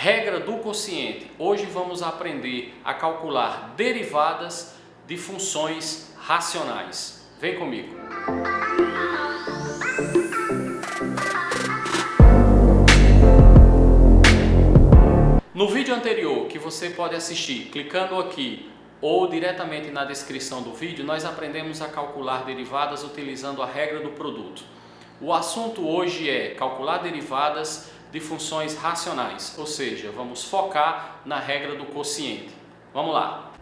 Regra do quociente. Hoje vamos aprender a calcular derivadas de funções racionais. Vem comigo. No vídeo anterior, que você pode assistir clicando aqui ou diretamente na descrição do vídeo, nós aprendemos a calcular derivadas utilizando a regra do produto. O assunto hoje é calcular derivadas de funções racionais, ou seja, vamos focar na regra do quociente. Vamos lá.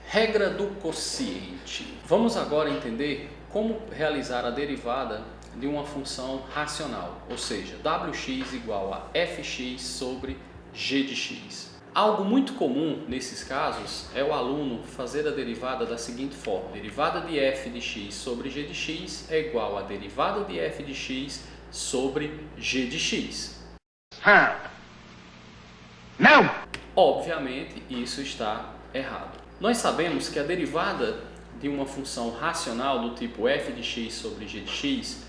Regra do quociente. Vamos agora entender como realizar a derivada de uma função racional, ou seja, wx igual a fx sobre g de x. Algo muito comum nesses casos é o aluno fazer a derivada da seguinte forma: derivada de f de x sobre g de x é igual a derivada de f de x sobre g de x. Não! Obviamente, isso está errado. Nós sabemos que a derivada de uma função racional do tipo f de x sobre g de x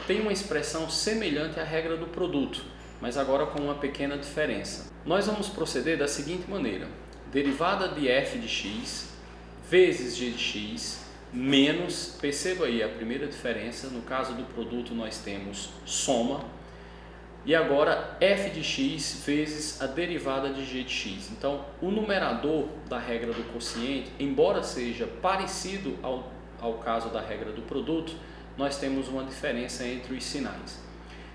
tem uma expressão semelhante à regra do produto, mas agora com uma pequena diferença. Nós vamos proceder da seguinte maneira: derivada de f de x vezes g de x menos, perceba aí a primeira diferença, no caso do produto nós temos soma, e agora f de x vezes a derivada de g de x. Então, o numerador da regra do quociente, embora seja parecido ao caso da regra do produto, nós temos uma diferença entre os sinais.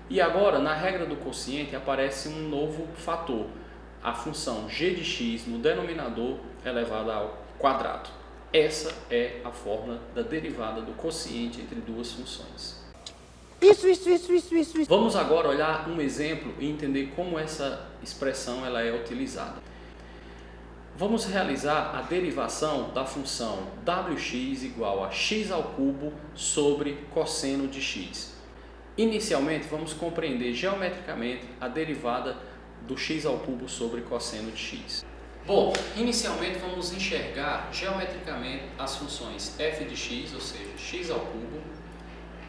E agora, na regra do quociente, aparece um novo fator, a função g de x no denominador elevada ao quadrado. Essa é a fórmula da derivada do quociente entre duas funções. Isso. Vamos agora olhar um exemplo e entender como essa expressão ela é utilizada. Vamos realizar a derivação da função wx igual a x ao cubo sobre cosseno de x. Inicialmente, vamos compreender geometricamente a derivada do x ao cubo sobre cosseno de x. Bom, inicialmente vamos enxergar geometricamente as funções f de x, ou seja, x ao cubo,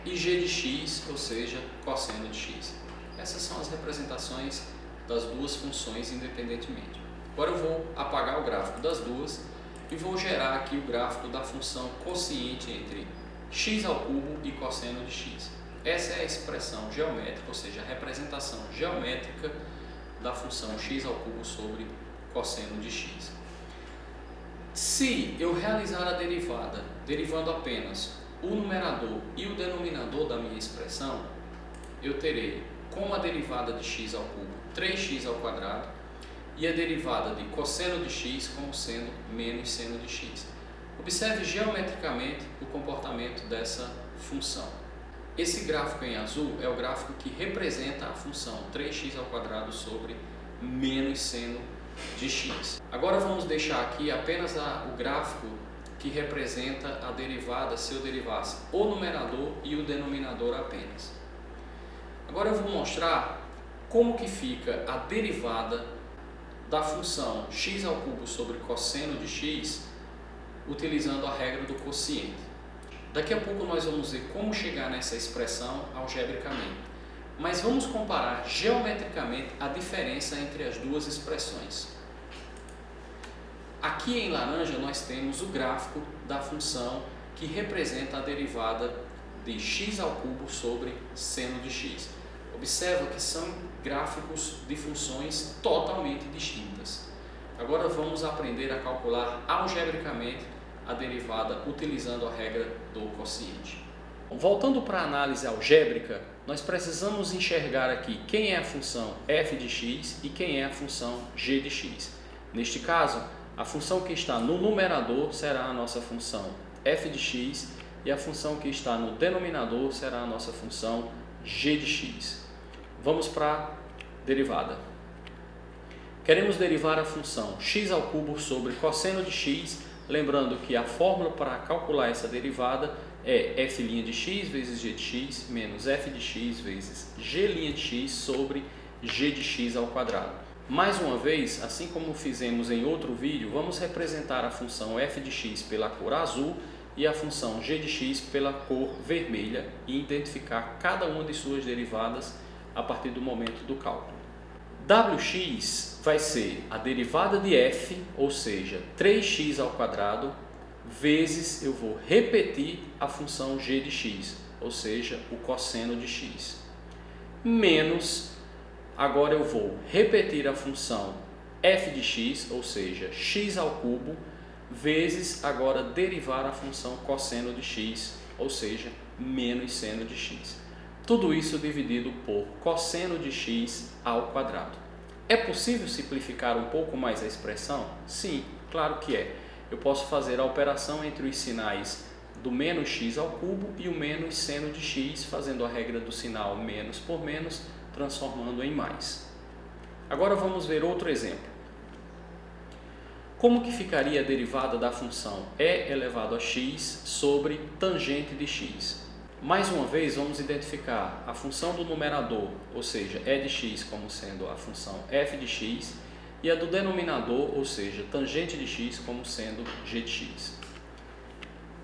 e g de x, ou seja, cosseno de x. Essas são as representações das duas funções independentemente. Agora eu vou apagar o gráfico das duas e vou gerar aqui o gráfico da função quociente entre x ao cubo e cosseno de x. Essa é a expressão geométrica, ou seja, a representação geométrica da função x ao cubo sobre cosseno de x. Se eu realizar a derivada derivando apenas o numerador e o denominador da minha expressão, eu terei como a derivada de x ao cubo 3x ao quadrado e a derivada de cosseno de x como sendo menos seno de x. Observe geometricamente o comportamento dessa função. Esse gráfico em azul é o gráfico que representa a função 3x ao quadrado sobre menos seno de x. Agora vamos deixar aqui apenas o gráfico que representa a derivada se eu derivasse o numerador e o denominador apenas. Agora eu vou mostrar como que fica a derivada da função x ao cubo sobre cosseno de x utilizando a regra do quociente. Daqui a pouco nós vamos ver como chegar nessa expressão algebricamente, mas vamos comparar geometricamente a diferença entre as duas expressões. Aqui em laranja nós temos o gráfico da função que representa a derivada de x ao cubo sobre seno de x. Observa que são gráficos de funções totalmente distintas. Agora vamos aprender a calcular algebricamente a derivada utilizando a regra do quociente. Voltando para a análise algébrica, nós precisamos enxergar aqui quem é a função f de x e quem é a função g de x. Neste caso, a função que está no numerador será a nossa função f de x e a função que está no denominador será a nossa função g de x. Vamos para a derivada. Queremos derivar a função x ao cubo sobre cosseno de x, lembrando que a fórmula para calcular essa derivada é f' de x vezes g de x menos f de x vezes g' de x sobre g de x ao quadrado. Mais uma vez, assim como fizemos em outro vídeo, vamos representar a função f de x pela cor azul e a função g de x pela cor vermelha e identificar cada uma de suas derivadas a partir do momento do cálculo. Wx vai ser a derivada de f, ou seja, 3x ao quadrado, vezes eu vou repetir a função g de x, ou seja, o cosseno de x, menos, agora eu vou repetir a função f de x, ou seja, x ao cubo, vezes agora derivar a função cosseno de x, ou seja, menos seno de x. Tudo isso dividido por cosseno de x ao quadrado. É possível simplificar um pouco mais a expressão? Sim, claro que é. Eu posso fazer a operação entre os sinais do menos x ao cubo e o menos seno de x, fazendo a regra do sinal menos por menos, transformando em mais. Agora vamos ver outro exemplo. Como que ficaria a derivada da função e elevado a x sobre tangente de x? Mais uma vez, vamos identificar a função do numerador, ou seja, e de x, como sendo a função f de x, e a do denominador, ou seja, tangente de x, como sendo g de x.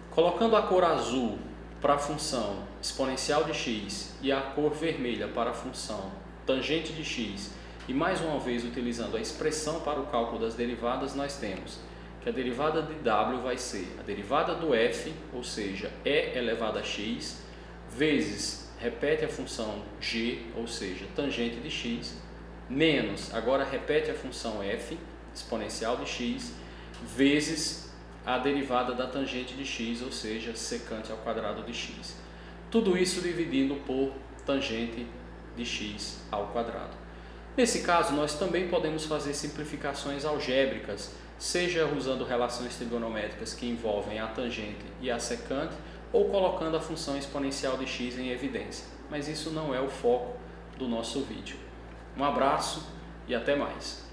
Colocando a cor azul para a função exponencial de x e a cor vermelha para a função tangente de x, e mais uma vez utilizando a expressão para o cálculo das derivadas, nós temos que a derivada de w vai ser a derivada do f, ou seja, e elevado a x, vezes, repete a função g, ou seja, tangente de x, menos, agora repete a função f, exponencial de x, vezes a derivada da tangente de x, ou seja, secante ao quadrado de x. Tudo isso dividindo por tangente de x ao quadrado. Nesse caso, nós também podemos fazer simplificações algébricas, seja usando relações trigonométricas que envolvem a tangente e a secante, ou colocando a função exponencial de x em evidência. Mas isso não é o foco do nosso vídeo. Um abraço e até mais!